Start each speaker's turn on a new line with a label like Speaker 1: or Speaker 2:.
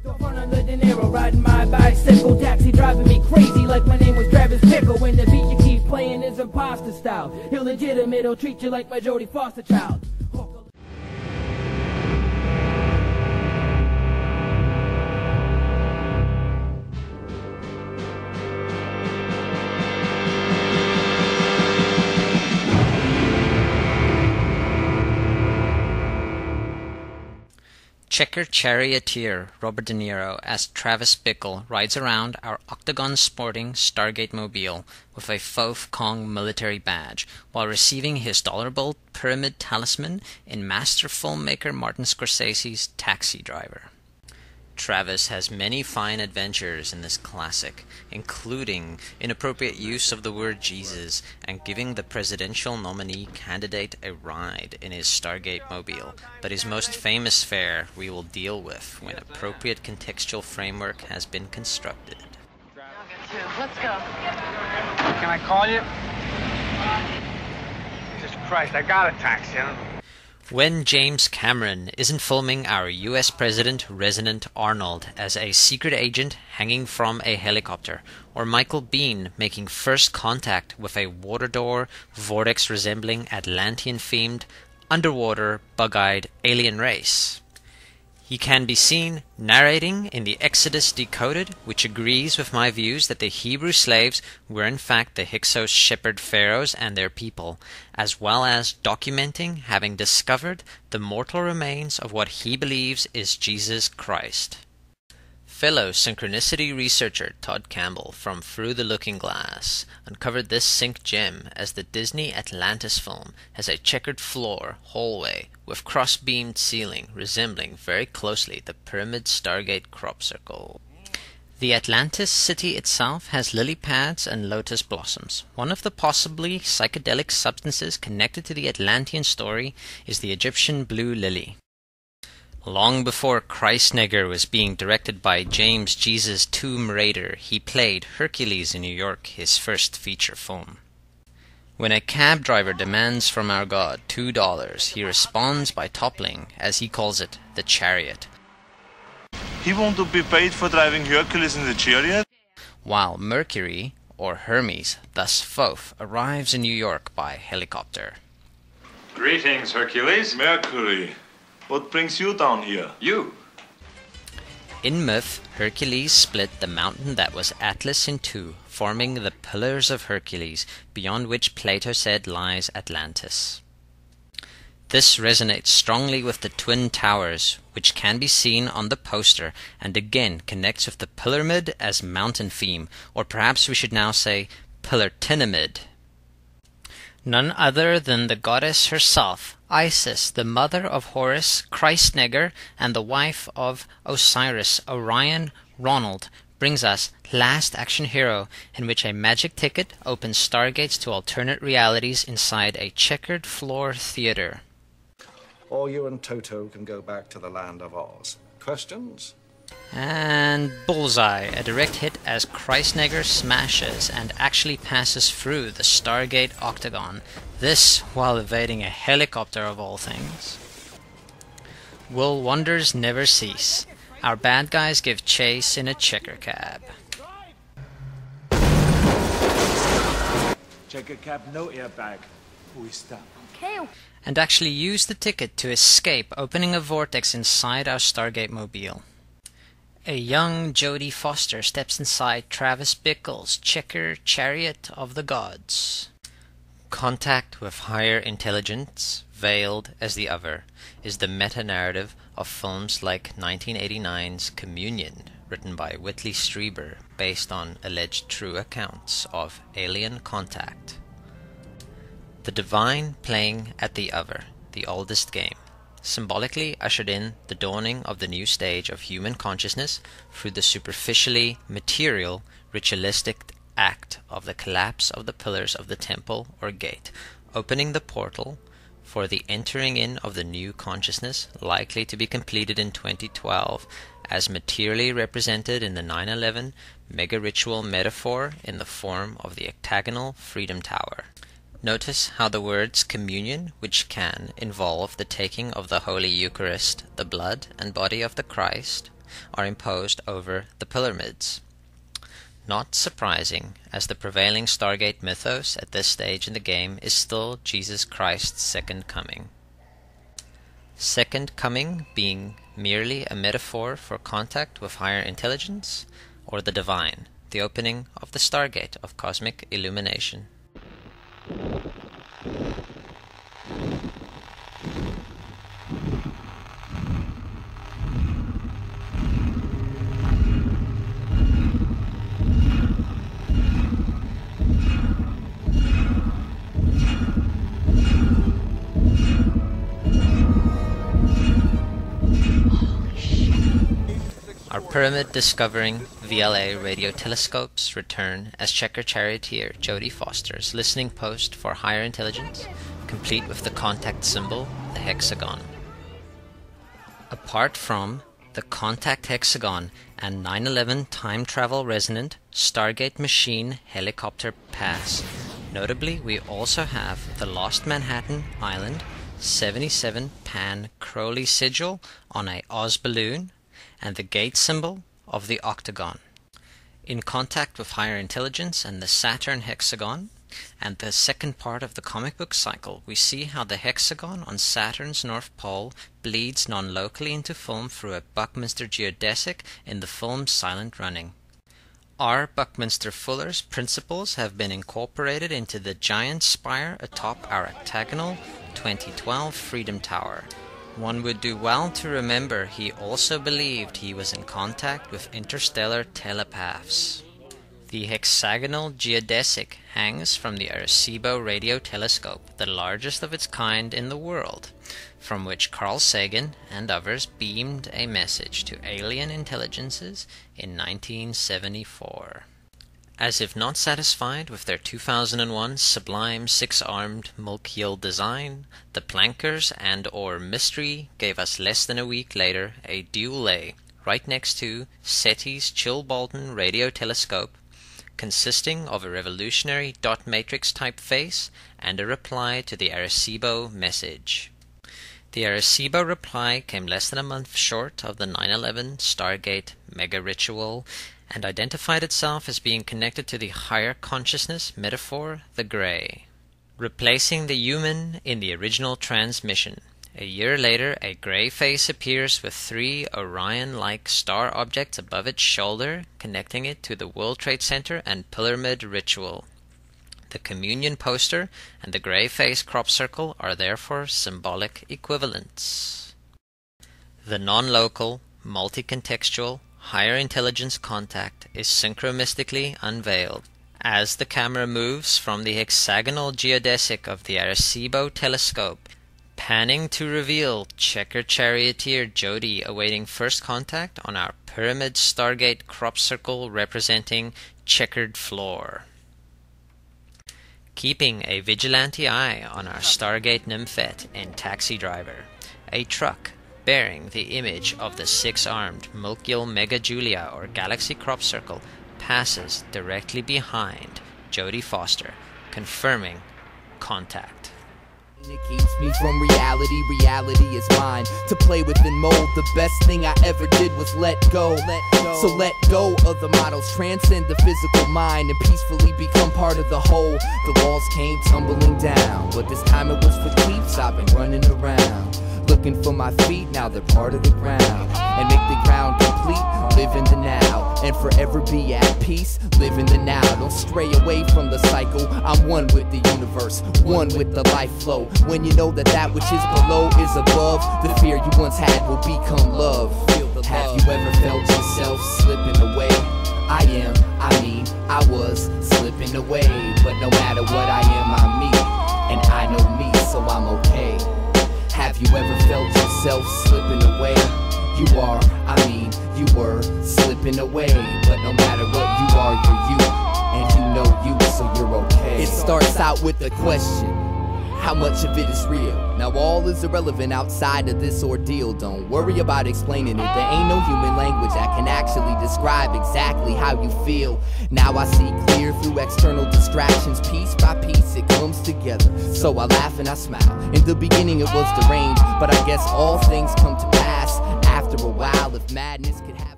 Speaker 1: On the De Niro, riding my bicycle, taxi driving me crazy like my name was Travis Bickle. When the beat you keep playing is imposter style, illegitimate, he'll treat you like my Jodie Foster child.
Speaker 2: Checker charioteer Robert De Niro as Travis Bickle rides around our octagon-sporting Stargate mobile with a faux Kong military badge while receiving his dollar bill pyramid talisman in master filmmaker Martin Scorsese's Taxi Driver. Travis has many fine adventures in this classic, including inappropriate use of the word Jesus and giving the presidential nominee candidate a ride in his Stargate mobile, but his most famous fare we will deal with when appropriate contextual framework has been constructed.
Speaker 3: Let's go.
Speaker 4: Can I call you? Jesus Christ, I got a taxi.
Speaker 2: When James Cameron isn't filming our US President Resonant Arnold as a secret agent hanging from a helicopter, or Michael Biehn making first contact with a water door, vortex-resembling Atlantean-themed, underwater, bug-eyed alien race. He can be seen narrating in the Exodus Decoded, which agrees with my views that the Hebrew slaves were in fact the Hyksos shepherd pharaohs and their people, as well as documenting having discovered the mortal remains of what he believes is Jesus Christ. Fellow synchronicity researcher Todd Campbell from Through the Looking Glass uncovered this sync gem as the Disney Atlantis film has a checkered floor hallway with cross-beamed ceiling resembling very closely the pyramid Stargate crop circle. The Atlantis city itself has lily pads and lotus blossoms. One of the possibly psychedelic substances connected to the Atlantean story is the Egyptian blue lily. Long before Schwarzenegger was being directed by James Jesus Tomb Raider, he played Hercules in New York, his first feature film. When a cab driver demands from our God $2, he responds by toppling, as he calls it, the chariot.
Speaker 5: He want to be paid for driving Hercules in the chariot?
Speaker 2: While Mercury, or Hermes, thus Thoth, arrives in New York by helicopter.
Speaker 6: Greetings, Hercules.
Speaker 5: Mercury. What brings you down here?
Speaker 6: You.
Speaker 2: In myth, Hercules split the mountain that was Atlas in two, forming the Pillars of Hercules, beyond which Plato said lies Atlantis. This resonates strongly with the Twin Towers, which can be seen on the poster, and again connects with the pyramid as mountain theme, or perhaps we should now say Pillartinamid. None other than the goddess herself, Isis, the mother of Horus, Schwarzenegger, and the wife of Osiris, Orion, Ronald, brings us Last Action Hero, in which a magic ticket opens stargates to alternate realities inside a checkered floor theater.
Speaker 7: Or you and Toto can go back to the land of Oz. Questions?
Speaker 2: And bullseye, a direct hit as Schwarzenegger smashes and actually passes through the Stargate octagon, this while evading a helicopter of all things. Will wonders never cease? Our bad guys give chase in a checker cab.
Speaker 4: Checker cab, no airbag. We stop.
Speaker 3: Okay.
Speaker 2: And actually use the ticket to escape, opening a vortex inside our Stargate mobile. A young Jodie Foster steps inside Travis Bickle's checker chariot of the gods. Contact with higher intelligence, veiled as the other, is the meta-narrative of films like 1989's Communion, written by Whitley Strieber, based on alleged true accounts of alien contact. The divine playing at the other, the oldest game, symbolically ushered in the dawning of the new stage of human consciousness through the superficially material, ritualistic act of the collapse of the pillars of the temple or gate, opening the portal for the entering in of the new consciousness, likely to be completed in 2012, as materially represented in the 9/11 mega-ritual metaphor in the form of the octagonal Freedom Tower. Notice how the words communion, which can involve the taking of the Holy Eucharist, the blood and body of the Christ, are imposed over the pyramids. Not surprising, as the prevailing Stargate mythos at this stage in the game is still Jesus Christ's second coming. Second coming being merely a metaphor for contact with higher intelligence, or the divine, the opening of the Stargate of cosmic illumination. Our pyramid-discovering VLA radio telescopes return as checker charioteer Jodie Foster's listening post for higher intelligence, complete with the contact symbol, the hexagon. Apart from the contact hexagon and 9/11 time travel resonant Stargate machine helicopter pass, notably we also have the Lost Manhattan Island 77 Pan Crowley sigil on a Oz balloon, and the gate symbol of the octagon. In contact with higher intelligence and the Saturn hexagon, and the second part of the comic book cycle, we see how the hexagon on Saturn's north pole bleeds non-locally into film through a Buckminster geodesic in the film Silent Running. Our Buckminster Fuller's principles have been incorporated into the giant spire atop our octagonal 2012 Freedom Tower. One would do well to remember he also believed he was in contact with interstellar telepaths. The hexagonal geodesic hangs from the Arecibo radio telescope, the largest of its kind in the world, from which Carl Sagan and others beamed a message to alien intelligences in 1974. As if not satisfied with their 2001 sublime six-armed milk-yield design, the Plankers and/or Mystery gave us less than a week later a dual A right next to SETI's Chilbolton radio telescope, consisting of a revolutionary dot matrix typeface and a reply to the Arecibo message. The Arecibo reply came less than a month short of the 9/11 Stargate mega ritual, and identified itself as being connected to the higher consciousness metaphor, the Grey, replacing the human in the original transmission. A year later, a grey face appears with 3 Orion-like star objects above its shoulder, connecting it to the World Trade Center and Pyramid Ritual. The communion poster and the grey face crop circle are therefore symbolic equivalents. The non-local, multi-contextual, higher intelligence contact is synchromystically unveiled. As the camera moves from the hexagonal geodesic of the Arecibo telescope, panning to reveal checker charioteer Jodie awaiting first contact on our pyramid Stargate crop circle representing checkered floor. Keeping a vigilante eye on our Stargate nymphette and taxi driver, a truck bearing the image of the 6-armed Milky Mega Julia or Galaxy crop circle passes directly behind Jodie Foster, confirming contact.
Speaker 8: It keeps me from reality, reality is mine. To play with and mold, the best thing I ever did was let go. So let go of the models, transcend the physical mind, and peacefully become part of the whole. The walls came tumbling down, but this time it was for keeps. I've been running around, looking for my feet, now they're part of the ground. And make the ground complete, live in the now, and forever be at peace, live in the now. Don't stray away from the cycle, I'm one with the universe, one with the life flow. When you know that that which is below is above, the fear you once had will become love. Have you ever felt yourself slipping away? I was slipping away, but no matter what I am, I'm me, and I know me, so I'm okay. Have you ever felt yourself slipping away? You were slipping away, but no matter what you are, you're you, and you know you, so you're okay. It starts out with a question: how much of it is real? Now all is irrelevant outside of this ordeal. Don't worry about explaining it. There ain't no human language that can actually describe exactly how you feel. Now I see clear through external distractions. Piece by piece it comes together. So I laugh and I smile. In the beginning it was deranged, but I guess all things come to pass after after a while, if madness could have